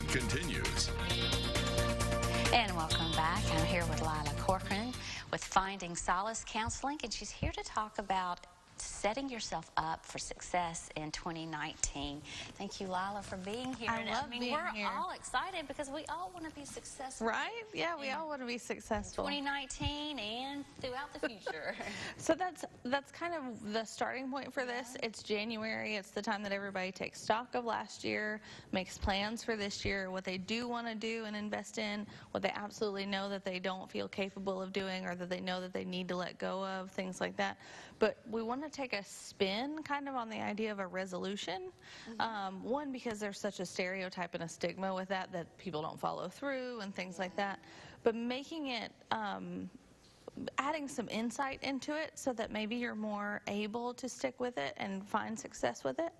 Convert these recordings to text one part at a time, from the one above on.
continues. And welcome back. I'm here with Lila Corcoran with Finding Solace Counseling, and she's here to talk about setting yourself up for success in 2019. Thank you, Lila, for being here. I love being we're here. all excited because we all want to be successful. Right? Yeah, we all want to be successful. 2019 and throughout the future. So that's kind of the starting point for this. It's January. It's the time that everybody takes stock of last year, makes plans for this year, what they do want to do and invest in, what they absolutely know that they don't feel capable of doing or that they know that they need to let go of, things like that. But we want to take a spin kind of on the idea of a resolution. One, because there's such a stereotype and a stigma with that people don't follow through and things like that. But making it, adding some insight into it so that maybe you're more able to stick with it and find success with it.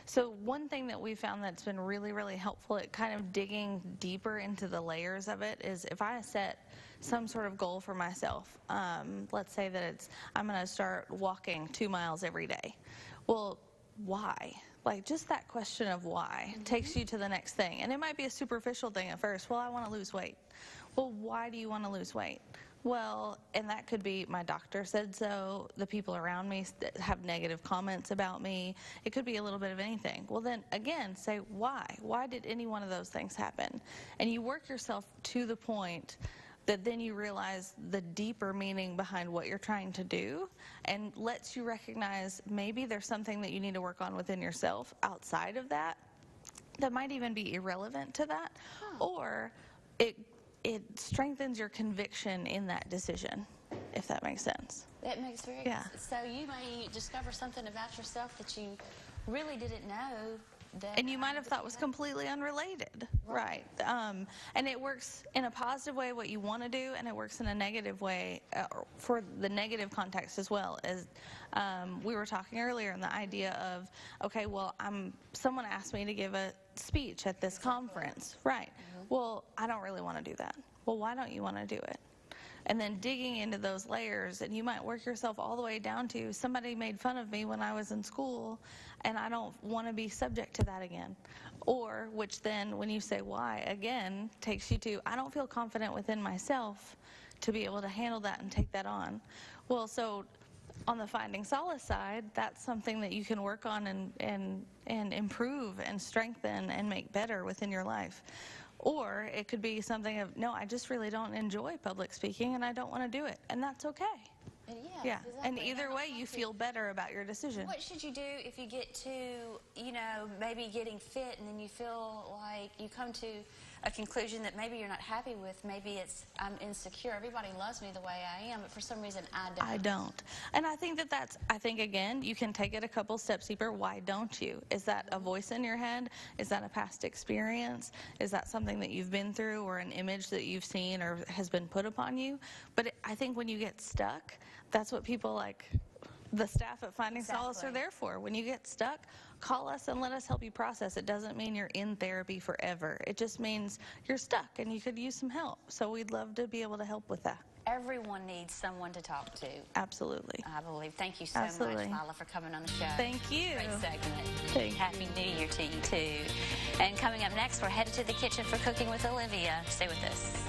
So one thing that we found that's been really, really helpful at kind of digging deeper into the layers of it is if I set some sort of goal for myself. Let's say that I'm going to start walking 2 miles every day. Well, why? Like just that question of why takes you to the next thing. And it might be a superficial thing at first. Well, I want to lose weight. Well, why do you want to lose weight? Well, and that could be my doctor said so, the people around me have negative comments about me. It could be a little bit of anything. Well, then again, say why? Why did any one of those things happen? And you work yourself to the point that then you realize the deeper meaning behind what you're trying to do and lets you recognize maybe there's something that you need to work on within yourself outside of that might even be irrelevant to that, or it strengthens your conviction in that decision, if that makes sense. That makes very good. So you may discover something about yourself that you really didn't know. And you might have thought was completely unrelated, right? And it works in a positive way, what you want to do, and it works in a negative way for the negative context as well. As we were talking earlier, and the idea of, okay, well, someone asked me to give a speech at this conference, right? Well, I don't really want to do that. Well, why don't you want to do it? And then digging into those layers, and you might work yourself all the way down to somebody made fun of me when I was in school, and I don't want to be subject to that again. Or, which then, when you say why, again, takes you to, I don't feel confident within myself to be able to handle that and take that on. Well, so on the Finding Solace side, that's something that you can work on and improve and strengthen and make better within your life. Or it could be something of, no, I just really don't enjoy public speaking and I don't want to do it. And that's okay. Yeah, exactly. And either way, you feel better about your decision. What should you do if you get to, maybe getting fit and then you feel like you come to a conclusion that maybe you're not happy with? Maybe it's, I'm insecure. Everybody loves me the way I am, but for some reason I don't. And I think I think again, you can take it a couple steps deeper. Why don't you? Is that a voice in your head? Is that a past experience? Is that something that you've been through or an image that you've seen or has been put upon you? But I think when you get stuck, that's what people like the staff at Finding Solace are there for. When you get stuck, call us and let us help you process. It doesn't mean you're in therapy forever. It just means you're stuck and you could use some help. So we'd love to be able to help with that. Everyone needs someone to talk to. Absolutely. I believe. Thank you so much, Lila, for coming on the show. Thank you. Great segment. Happy New Year to you, too. And coming up next, we're headed to the kitchen for Cooking with Olivia. Stay with us.